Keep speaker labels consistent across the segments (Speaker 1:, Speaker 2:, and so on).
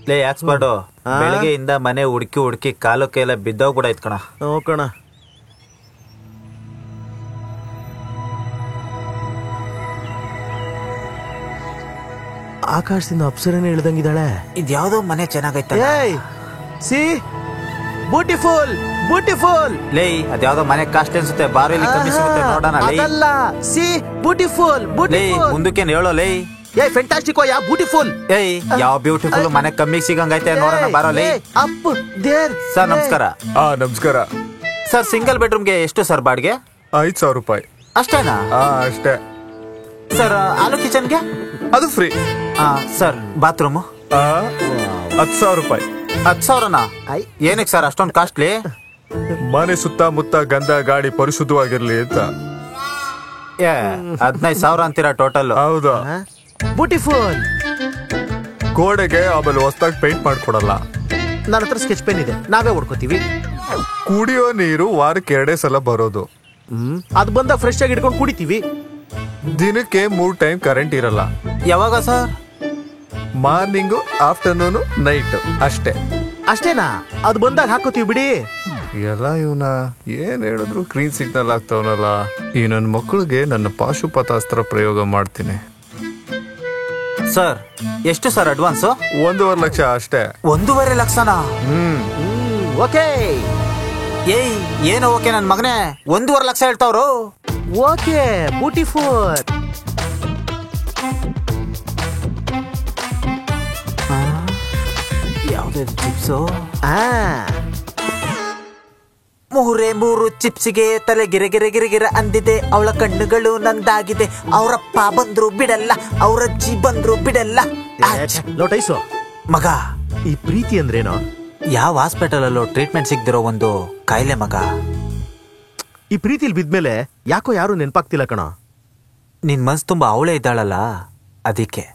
Speaker 1: ಲೇ ಎಕ್ಸ್ಪರ್ಟ್ ಬೆಳಗ್ಗೆಯಿಂದ ಮನೆ ಹುಡುಕಿ ಹುಡುಕಿ ಕಾಲು ಕೈಲ ಬಿದ್ದೋಗ್ಬಿಡಾಯ್ತು ಕಣ.
Speaker 2: ಕಣ ಆಕಾಶದಿಂದ ಅಪ್ಸರನೇ ಇಳ್ದಂಗಿದ್ದಾಳೆ.
Speaker 1: ಇದ್ಯಾವ್ದೋ ಮನೆ ಚೆನ್ನಾಗೈತೆ.
Speaker 2: C beautiful beautiful.
Speaker 1: ಲೇ ಅದ್ಯಾವ್ದೋ ಮನೆ ಕಾಸ್ಟ್ ಅನ್ಸುತ್ತೆ, ಬಾರೋ ಇಲ್ಲಿ ಕಮ್ಮಿ ಸಿಗುತ್ತೆ ನೋಡೋಣ.
Speaker 2: ಅದಲ್ಲ, ಸಿ ಬ್ಯೂಟಿಫುಲ್ ಬ್ಯೂಟಿಫುಲ್.
Speaker 1: ಮುಂದಕ್ಕೆ ಹೇಳೋ ಲೇ.
Speaker 2: ಫ್ಯಾಂಟಾಸ್ಟಿಕ್ ಯಾ ಬ್ಯೂಟಿಫುಲ್.
Speaker 1: ಯಾವ ಬ್ಯೂಟಿಫುಲ್ ಮನೆ ಕಮ್ಮಿ ಸಿಗಂಗೈತೆ ನೋಡೋಣ, ಬಾರೋ ಲೇ.
Speaker 2: Up there.
Speaker 1: ಸರ್ ನಮಸ್ಕಾರ.
Speaker 3: ನಮಸ್ಕಾರ
Speaker 1: ಸರ್. ಸಿಂಗಲ್ ಬೆಡ್ರೂಮ್ಗೆ ಎಷ್ಟು ಸರ್ ಬಾಡಿಗೆ?
Speaker 3: 5,000 ರೂಪಾಯಿ.
Speaker 1: ಅಷ್ಟೇನಾ?
Speaker 3: ಅಷ್ಟೇ
Speaker 1: ಸರ್. ಆಲೂ ಕಿಚನ್ಗೆ?
Speaker 3: ಅದು ಫ್ರೀ.
Speaker 1: ಸರ್ ಬಾತ್ರೂಮ್
Speaker 3: 10,000 ರೂಪಾಯಿ.
Speaker 1: 10,000ನಾ? ಏನಕ್ಕೆ ಸರ್ ಅಷ್ಟೊಂದು ಕಾಸ್ಟ್ಲಿ?
Speaker 3: ಮನೆ ಸುತ್ತಮುತ್ತ ಗಂಧ ಗಾಡಿ ಪರಿಶುದ್ಧವಾಗಿರ್ಲಿ ಅಂತ.
Speaker 1: 15,000 ಅಂತೀರಾ ಟೋಟಲ್?
Speaker 3: ಹೌದಾ?
Speaker 2: ಬ್ಯೂಟಿಫುಲ್.
Speaker 3: ಗೋಡೆಗೆ ಆಮೇಲೆ ಹೊಸದಾಗಿ ಪೇಂಟ್ ಮಾಡ್ಕೊಡಲ್ಲ.
Speaker 2: ನನ್ನ ಹತ್ರ ಸ್ಕೆಚ್ ಪೆನ್ ಇದೆ, ನಾವೇ ಹೊಡ್ಕೋತೀವಿ.
Speaker 3: ಕುಡಿಯೋ ನೀರು ವಾರಕ್ಕೆ 2 ಸಲ ಬರೋದು.
Speaker 2: ಅದು ಬಂದಾಗ ಫ್ರೆಶ್ ಆಗಿ ಇಟ್ಕೊಂಡು ಕುಡಿತೀವಿ.
Speaker 3: ದಿನಕ್ಕೆ 3 ಟೈಮ್ ಕರೆಂಟ್ ಇರಲ್ಲ.
Speaker 1: ಯಾವಾಗ ಸರ್?
Speaker 3: ಮಾರ್ನಿಂಗು, ಆಫ್ಟರ್ನೂನು, ನೈಟ್ ಅಷ್ಟೇ.
Speaker 2: ಅಷ್ಟೇನಾ? ಅದು ಬಂದಾಗ ಹಾಕೋತೀವಿ ಬಿಡಿ.
Speaker 3: ಎಲ್ಲ ಇವನ ಏನ್ ಹೇಳಿದ್ರು ಗ್ರೀನ್ ಸಿಗ್ನಲ್ ಆಗ್ತಾವನಲ್ಲ. ಈ ನನ್ನ ಮಕ್ಕಳಿಗೆ ನನ್ನ ಪಾಶುಪತಾಸ್ತ್ರ ಪ್ರಯೋಗ ಮಾಡ್ತೀನಿ.
Speaker 1: ಸರ್ ಎಷ್ಟು ಸರ್ ಅಡ್ವಾನ್ಸ್?
Speaker 3: 1.5 ಲಕ್ಷ ಅಷ್ಟೇ.
Speaker 1: 1.5 ಲಕ್ಷನಾ?
Speaker 2: ಓಕೆ.
Speaker 1: ಏನು ಓಕೆ ನನ್ ಮಗನೇ, 1.5 ಲಕ್ಷ ಹೇಳ್ತಾವ್ರು.
Speaker 2: Okay beautiful.
Speaker 1: ಯಾವ್ದು ಚಿಪ್ಸು? 3 ಚಿಪ್ಸಿಗೆ ತಲೆ ಗಿರೆ ಗಿರೆ ಗಿರೆ ಗಿರೆ ಅಂದಿದೆ. ಅವಳ ಕಣ್ಣುಗಳು ನಂದಾಗಿದೆ. ಅವರಪ್ಪ ಬಂದ್ರು ಬಿಡಲ್ಲ, ಅವರಜ್ಜಿ ಬಂದ್ರು ಬಿಡಲ್ಲ.
Speaker 2: ಲೋಟೈಸು
Speaker 1: ಮಗ,
Speaker 2: ಈ ಪ್ರೀತಿ ಅಂದ್ರೇನೋ?
Speaker 1: ಯಾವ ಹಾಸ್ಪಿಟಲ್ ಅಲ್ಲೋ ಟ್ರೀಟ್ಮೆಂಟ್ ಸಿಗ್ದಿರೋ ಒಂದು ಕಾಯಿಲೆ ಮಗ.
Speaker 2: ಈ ಪ್ರೀತಿಲ್ ಬಿದ್ಮೇಲೆ ಯಾಕೋ ಯಾರು ನೆನ್ಪಾಗ್ತಿಲ್ಲ ಕಣ.
Speaker 1: ನಿನ್ ಮನ್ಸು ತುಂಬಾ ಅವಳೇ ಇದ್ದಾಳಲ್ಲ, ಅದಕ್ಕೆ.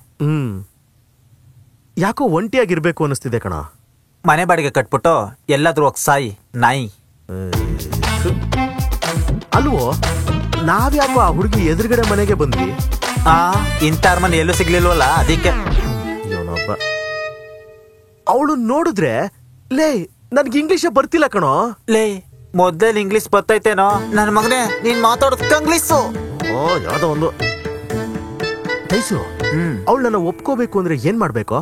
Speaker 2: ಯಾಕೋ ಒಂಟಿಯಾಗಿರ್ಬೇಕು ಅನಿಸ್ತಿದೆ ಕಣ.
Speaker 1: ಮನೆ ಬಾಡಿಗೆ ಕಟ್ಬಿಟ್ಟು ಎಲ್ಲಾದ್ರೂ ಹೋಗ್ ಸಾಯಿ ನಾಯಿ.
Speaker 2: ಅಲ್ವೋ, ನಾವ್ಯಾಕೋ ಆ ಹುಡುಗಿ ಎದುರುಗಡೆ ಮನೆಗೆ ಬಂದ್ವಿ.
Speaker 1: ಇಂತಾರ ಮನೆ ಎಲ್ಲೂ ಸಿಗ್ಲಿಲ್ವಲ್ಲ, ಅದಕ್ಕೆ.
Speaker 2: ಅವಳು ನೋಡಿದ್ರೆ ಲೇ ನನ್ಗೆ ಇಂಗ್ಲಿಷ್ ಬರ್ತಿಲ್ಲ ಕಣೋ.
Speaker 1: ಲೇ ಮೊದ್ಲೇ ಇಂಗ್ಲಿಷ್ ಬರ್ತೈತೇನೋ ನನ್ ಮಗನೇ, ನೀನ್ ಮಾತಾಡೋದ್ ಕಂಗ್ಲೀಷು.
Speaker 2: ಯಾವ್ದೋ ಒಂದು ಟೈಸು. ಅವಳು ನನ್ನ ಒಪ್ಕೋಬೇಕು ಅಂದ್ರೆ ಏನ್ ಮಾಡ್ಬೇಕು?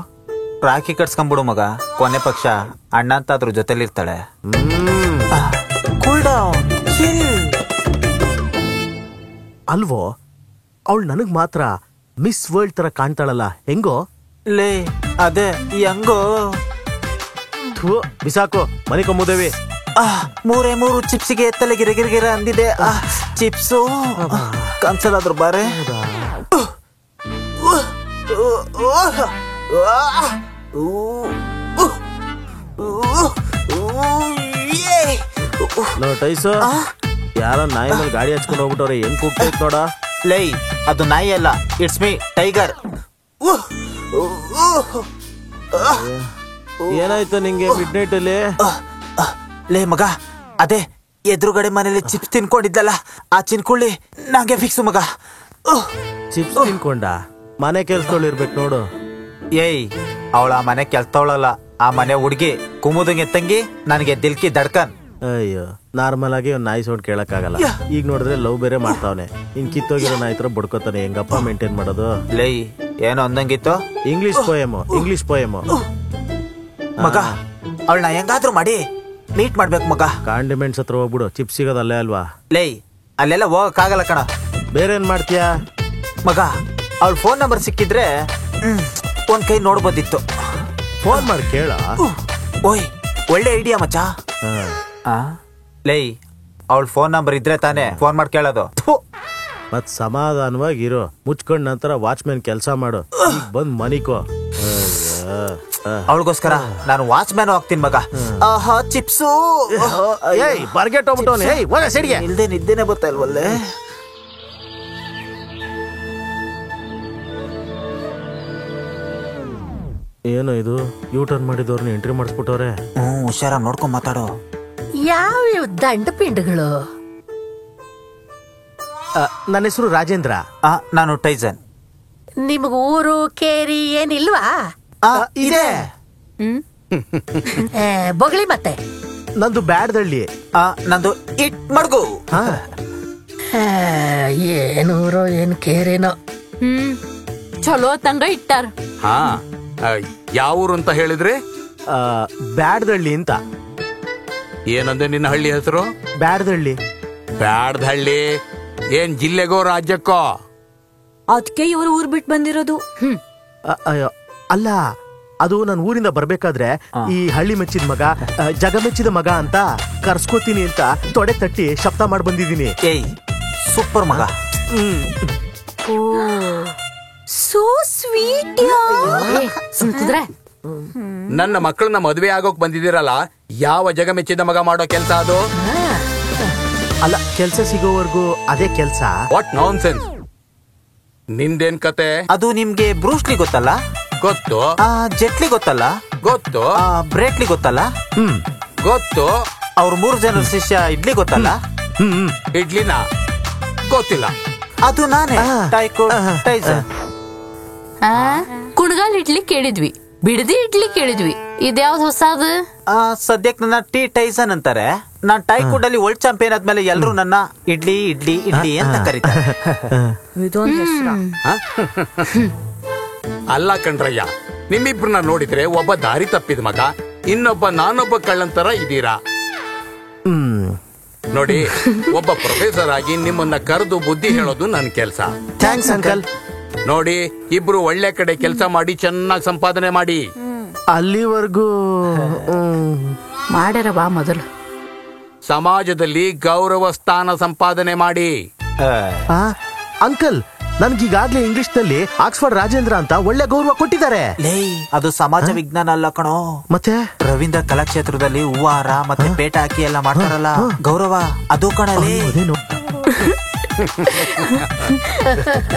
Speaker 1: ರಾಖಿ ಕಟ್ಸ್ಕೊಂಡ್ಬಿಡು ಮಗ, ಕೊನೆ ಪಕ್ಷ ಅಣ್ಣ ಅಂತ ಅದ್ರ ಜೊತೆಲಿರ್ತಾಳೆ.
Speaker 2: ಅಲ್ವೋ, ಅವಳು ನನಗ್ ಮಾತ್ರ ಮಿಸ್ ವರ್ಲ್ಡ್ ತರ ಕಾಣ್ತಾಳಲ್ಲ, ಹೆಂಗೋ?
Speaker 1: ಲೇ ಅದೇ ಹೆಂಗೋ.
Speaker 2: ಬಿಸಾಕು, ಮನೆ ಕೊಂಬುದೇವಿ.
Speaker 1: 3 ಚಿಪ್ಸಿಗೆ ತಲೆ ಗಿರೆ ಗಿರೆ ಗಿರೆ ಅಂದಿದೆ. ಚಿಪ್ಸು ಕನ್ಸಲಾದ್ರು ಬಾರೆ.
Speaker 2: ಟೈಸು, ಯಾರ ನಾಯಿ ಮೇಲೆ ಗಾಡಿ ಹಚ್ಕೊಂಡು ಹೋಗ್ಬಿಟ್ಟವ್ರೆ, ಹೆಂಗ್ ಕೂಗ್ತೈತ್ ನೋಡ.
Speaker 1: ಲೈ ಅದು ನಾಯಿ ಅಲ್ಲ, ಇಟ್ಸ್ ಮೀ ಟೈಗರ್.
Speaker 2: ಏನಾಯ್ತು ನಿಂಗೆ ಮಿಡ್ ನೈಟ್ ಅಲ್ಲಿ?
Speaker 1: ಲೇ ಮಗ, ಅದೇ ಎದುರುಗಡೆ ಮನೇಲಿ ಚಿಪ್ಸ್ ತಿನ್ಕೊಂಡಿದ್ದಲ್ಲ, ಆ ಚಿನ್ಕೊಳ್ಳಿ ನಂಗೆ ಫಿಕ್ಸು ಮಗ.
Speaker 2: ಚಿಪ್ಸ್ ತಿನ್ಕೊಂಡ? ಮನೆ ಕೆಲ್ಸದವಳು ಇರ್ಬೇಕು ನೋಡು.
Speaker 1: ಅವಳ ಆ ಮನೆ ಕೆಲ್ಸದವಳಲ್ಲ, ಆ ಮನೆ ಹುಡ್ಗಿ ಕುಮುದಂಗೆ ತಂಗಿ, ನನಗೆ ದಿಲ್ಕಿ ದಡ್ಕನ್.
Speaker 2: ಅಯ್ಯೋ, ನಾರ್ಮಲ್ ಆಗಿ ಒಂದ್ ನಾಯಿ ಸೌಂಡ್ ಕೇಳಕ್ಕಾಗಲ್ಲ. ಈಗ ನೋಡಿದ್ರೆ ಲವ್ ಬೇರೆ ಮಾಡ್ತಾವನೆ. ಇನ್ ಕಿತ್ತೋಗಿರೋ ನಾಯಿ ತರ ಬಡ್ಕೋತಾನೆ, ಹೆಂಗಪ್ಪ ಮೇಂಟೈನ್ ಮಾಡೋದು?
Speaker 1: ಲೈ ಏನೋ ಅಂದಂಗಿತ್ತು.
Speaker 2: ಇಂಗ್ಲಿಷ್ ಪೋಯಮು
Speaker 1: ಮಗ, ಅವಳನ್ನ ಹೆಂಗಾದ್ರೂ ಮಾಡಿ ಮೀಟ್ ಮಾಡ್ಬೇಕು ಮಗ.
Speaker 2: ಕಾಂಡಿಮೆಂಟ್ಸ್ ಹತ್ರ ಹೋಗ್ಬಿಡು, ಚಿಪ್ಸ್ ಸಿಗೋದು ಅಲ್ಲೇ ಅಲ್ವಾ?
Speaker 1: ಲೈ ಅಲ್ಲೆಲ್ಲ ಹೋಗಕ್ಕಾಗಲ್ಲ ಕಣ.
Speaker 2: ಬೇರೆ ಏನ್ ಮಾಡ್ತೀಯಾ
Speaker 1: ಮಗ? ಅವಳ ಫೋನ್ ನಂಬರ್ ಸಿಕ್ಕಿದ್ರೆ ಒಂದ್ ಕೈ ನೋಡ್ಬೋದಿತ್ತು.
Speaker 2: ಫೋನ್ ಮಾಡಿ ಕೇಳ.
Speaker 1: ಓಯ್ ಒಳ್ಳೆ ಐಡಿಯಾ ಮಚ್ಚ. ಲೈ ಅವಳ ಫೋನ್ ನಂಬರ್ ಇದ್ರೆ ತಾನೇ ಫೋನ್ ಮಾಡಿ ಕೇಳೋದು.
Speaker 2: ಮತ್ ಸಮಾಧಾನವಾಗಿರೋ, ಮುಚ್ಕೊಂಡ್ ನಂತರ ವಾಚ್ಮ್ಯಾನ್ ಕೆಲ್ಸ ಮಾಡು. ಬಂದ್ ಮನಿಕೋ.
Speaker 1: ಅವಳಿಗೋಸ್ಕರ ನಾನು ವಾಚ್ಮ್ಯಾನ್ ಹೋಗ್ತೀನಿ ಮಗ. ಚಿಪ್ಸು
Speaker 2: ಬರ್ಗೆಟ್ ಹೋಗ್ಬಿಟ್ಟವನೆ.
Speaker 1: ಇಲ್ದೇ ನಿದ್ದೇನೆ ಬರ್ತಾ ಇಲ್ವಲ್ಲೇ.
Speaker 2: ಏನೋ ಇದು, ಯೂ ಟರ್ನ್ ಮಾಡಿದವ್ರನ್ನ ಎಂಟ್ರಿ ಮಾಡಿಸ್ಬಿಟ್ಟವ್ರೆ.
Speaker 1: ಹುಷಾರಾಗಿ ನೋಡ್ಕೊಂಡ್ ಮಾತಾಡೋ.
Speaker 4: ಯಾವ ದಂಡ ಪಿಂಡಗಳು?
Speaker 2: ನನ್ನ ಹೆಸರು ರಾಜೇಂದ್ರ.
Speaker 1: ನಾನು ಟೈಸನ್.
Speaker 4: ನಿಮ್ಗ ಊರು ಕೇರಿ ಏನಿಲ್ವಾ?
Speaker 1: ಇದೆ.
Speaker 4: ಬೊಗಳಿ ಮತ್ತೆ
Speaker 2: ನಂದು ಬ್ಯಾಡ್ದಳ್ಳಿ.
Speaker 1: ನಂದು ಇಟ್ ಮಡ್ಗು.
Speaker 2: ಹಾ
Speaker 4: ಏನೂರೋ ಏನ್ ಕೇರೇನೋ.
Speaker 5: ಚಲೋ ತಂಗ ಇಟ್ಟಾರ.
Speaker 6: ಹಾ ಯಾವೂರು ಅಂತ ಹೇಳಿದ್ರೆ?
Speaker 2: ಬ್ಯಾಡ್ದಳ್ಳಿ ಅಂತ.
Speaker 6: ಏನಂದೆ ನಿನ್ನ ಹಳ್ಳಿ ಹೆಸರು?
Speaker 2: ಬ್ಯಾಡ್ದಳ್ಳಿ.
Speaker 6: ಬ್ಯಾಡ್ದಹಳ್ಳಿ ಏನ್ ಜಿಲ್ಲೆಗೋ ರಾಜ್ಯಕ್ಕೋ?
Speaker 5: ಅದಕ್ಕೆ ಇವರು ಊರ್ ಬಿಟ್ಟು ಬಂದಿರೋದು.
Speaker 2: ಅಯ್ಯೋ ಅಲ್ಲ, ಅದು ನನ್ನ ಊರಿಂದ ಬರ್ಬೇಕಾದ್ರೆ ಈ ಹಳ್ಳಿ ಮೆಚ್ಚಿದ ಮಗ, ಜಗ ಮೆಚ್ಚಿದ ಮಗ ಅಂತ ಕರ್ಸ್ಕೋತೀನಿ ಅಂತ ತೊಡೆ ತಟ್ಟಿ ಶಬ್ದ ಮಾಡಿ ಬಂದಿದ್ದೀನಿ.
Speaker 1: ಏಯ್ ಸೂಪರ್ ಮಗ.
Speaker 5: So sweet.
Speaker 4: ಸುಮ್ಕಿದ್ರೆ
Speaker 6: ನನ್ನ ಮಕ್ಕಳನ್ನ ಮದುವೆ ಆಗೋಕ್ ಬಂದಿದ್ದೀರಲ್ಲ, ಯಾವ ಜಗ ಮೆಚ್ಚಿದ ಮಗ ಮಾಡೋ ಕೆಲ್ಸ ಅದು?
Speaker 2: ಅಲ್ಲ, ಕೆಲ್ಸ ಸಿಗೋವರೆಗೂ ಅದೇ ಕೆಲ್ಸ.
Speaker 6: What nonsense. ನಿಂದೇನ್ ಕತೆ?
Speaker 1: ಅದು ನಿಮ್ಗೆ ಬ್ರೂಸ್ಲಿ ಗೊತ್ತಲ್ಲ?
Speaker 6: ಗೊತ್ತು.
Speaker 1: ಜೆಟ್ಲಿ ಗೊತ್ತಲ್ಲ?
Speaker 6: ಗೊತ್ತು.
Speaker 1: ಬ್ರೇಟ್ಲಿ ಗೊತ್ತಲ್ಲ?
Speaker 6: ಗೊತ್ತು.
Speaker 1: ಅವ್ರ 3 ಜನರ ಶಿಷ್ಯ ಇಡ್ಲಿ ಗೊತ್ತಲ್ಲ?
Speaker 6: ಇಡ್ಲಿನ ಗೊತ್ತಿಲ್ಲ.
Speaker 1: ಅದು ನಾನೇ. ಟೈಕೋ ಟೈಸನ್.
Speaker 5: ಕುಣಗಾಲ್ ಇಡ್ಲಿ ಕೇಳಿದ್ವಿ, ಬಿಡದಿ ಇಡ್ಲಿ ಕೇಳಿದ್ವಿ, ಇದ್ಯಾವ್ದು ಹೊಸದು?
Speaker 1: ಸದ್ಯಕ್ ನನ್ನ ಟಿ ಟೈಸನ್ ಅಂತಾರೆ. ನಾನ್ ಟೈಕೋಡ್ ಅಲ್ಲಿ ವರ್ಲ್ಡ್ ಚಾಂಪಿಯನ್ ಆದ್ಮೇಲೆ ಎಲ್ರು ನನ್ನ ಇಡ್ಲಿ ಇಡ್ಲಿ ಇಡ್ಲಿ ಅಂತ ಕರೀತಾರೆ.
Speaker 6: ಅಲ್ಲ ಕಣ್ರಯ್ಯ, ನಿಮ್ಮಿಬ್ರನ್ನ ನೋಡಿದ್ರೆ ಒಬ್ಬ ದಾರಿ ತಪ್ಪಿದ ಮಗ, ಇನ್ನೊಬ್ಬ ನಾನೊಬ್ಬ ಕಳ್ಳಂತರ ಇದೀರಾ. ನೋಡಿ, ಒಬ್ಬ ಪ್ರೊಫೆಸರ್ ಆಗಿ ನಿಮ್ಮನ್ನ ಕರೆದು ಬುದ್ಧಿ ಹೇಳೋದು ನನ್ ಕೆಲ್ಸ.
Speaker 2: Thanks uncle.
Speaker 6: ನೋಡಿ, ಇಬ್ರು ಒಳ್ಳೆ ಕಡೆ ಕೆಲಸ ಮಾಡಿ ಚೆನ್ನಾಗಿ ಸಂಪಾದನೆ ಮಾಡಿ.
Speaker 2: ಅಲ್ಲಿವರೆಗೂ
Speaker 5: ಮಾಡ್ಯಾರ ಬಾ ಮೊದಲು.
Speaker 6: ಸಮಾಜದಲ್ಲಿ ಗೌರವ ಸ್ಥಾನ ಸಂಪಾದನೆ ಮಾಡಿ.
Speaker 2: ಅಂಕಲ್, ನನ್ಗೀಗಾಗ್ಲೇ ಇಂಗ್ಲಿಷ್ ನಲ್ಲಿ ಆಕ್ಸ್ಫರ್ಡ್ ರಾಜೇಂದ್ರ ಅಂತ ಒಳ್ಳೆ ಗೌರವ ಕೊಟ್ಟಿದ್ದಾರೆ.
Speaker 1: ಲೇ, ಅದು ಸಮಾಜ ವಿಜ್ಞಾನ ಅಲ್ಲ ಕಣೋ.
Speaker 2: ಮತ್ತೆ
Speaker 1: ರವೀಂದ್ರ ಕಲಾಕ್ಷೇತ್ರದಲ್ಲಿ ಹೂವಾರ ಮತ್ತೆ ಪೇಟ ಹಾಕಿ ಎಲ್ಲ ಮಾಡ್ತಾರಲ್ಲ, ಗೌರವ ಅದು ಕಣಲೇ.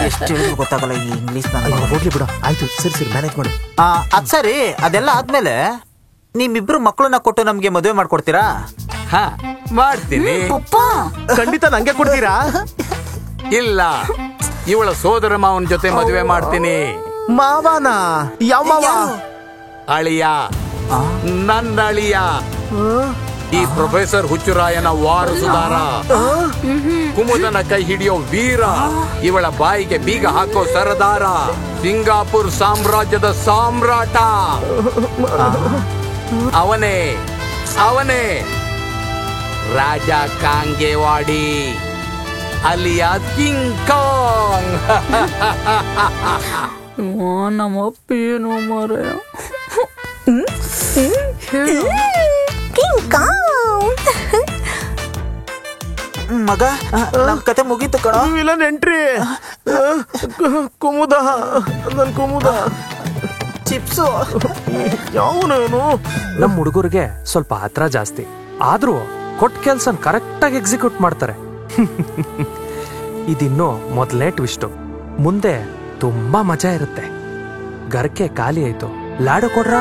Speaker 1: ಎಷ್ಟು ಗೊತ್ತಾಗಲ್ಲ ಈ ಇಂಗ್ಲಿಷ್.
Speaker 2: ಹೋಗ್ಲಿ ಬಿಡ, ಆಯ್ತು, ಸರಿ ಮ್ಯಾನೇಜ್ ಮಾಡು.
Speaker 1: ಅದ್ ಸರಿ, ಅದೆಲ್ಲ ಆದ್ಮೇಲೆ ನಿಮ್ಮಿಬ್ರು ಮಕ್ಕಳನ್ನ ಕೊಟ್ಟು ನಮ್ಗೆ ಮದುವೆ ಮಾಡ್ಕೊಡ್ತೀರಾ?
Speaker 6: ಹಾ, ಮಾಡ್ತೀನಿ.
Speaker 2: ಖಂಡಿತ ನಂಗೆ ಕೊಡ್ತೀರಾ?
Speaker 6: ಇಲ್ಲ, ಇವಳ ಸೋದರ ಮಾವನ ಜೊತೆ ಮದುವೆ ಮಾಡ್ತೀನಿ.
Speaker 2: ಮಾವನ? ಯಾವ ಮಾವ?
Speaker 6: ಅಳಿಯ, ನನ್ನ ಅಳಿಯ, ಈ ಪ್ರೊಫೆಸರ್ ಹುಚ್ಚುರಾಯನ ವಾರಸುದಾರ, ಕುಮುದನ ಕೈ ಹಿಡಿಯೋ ವೀರ, ಇವಳ ಬಾಯಿಗೆ ಬೀಗ ಹಾಕೋ ಸರದಾರ, ಸಿಂಗಾಪುರ್ ಸಾಮ್ರಾಜ್ಯದ ಸಾಮ್ರಾಟ. ಅವನೇ ಅವನೇ ರಾಜ ಕಾಂಗೇವಾಡಿ ಅಲಿಯಾ ಕಿಂಗ್ ಕಾಂಗ್.
Speaker 5: ನಮ್ಮಪ್ಪ ಏನು ಮಾರ
Speaker 1: ಮಗ, ನಮ್ ಕತೆ ಮುಗೀತು ಕಣ.
Speaker 2: ಇಲ್ಲ ನೆಂಟ್ರಿ, ಕುಮುದ, ನನ್ ಕುಮುದ
Speaker 1: ಚಿಪ್ಸು.
Speaker 2: ಯಾವನೇನು?
Speaker 7: ನಮ್ ಹುಡುಗರಿಗೆ ಸ್ವಲ್ಪ ಆತರ ಜಾಸ್ತಿ, ಆದ್ರೂ ಕೊಟ್ಟ ಕೆಲ್ಸನ್ ಕರೆಕ್ಟ್ ಆಗಿ ಎಕ್ಸಿಕ್ಯೂಟ್ ಮಾಡ್ತಾರೆ. ಇದಿನ್ನು ಮೊದಲನೇ ಟ್ವಿಸ್ಟು, ಮುಂದೆ ತುಂಬಾ ಮಜಾ ಇರುತ್ತೆ. ಗರ್ಕೆ ಖಾಲಿ ಆಯ್ತು, ಲಾಡು ಕೊಡ್ರ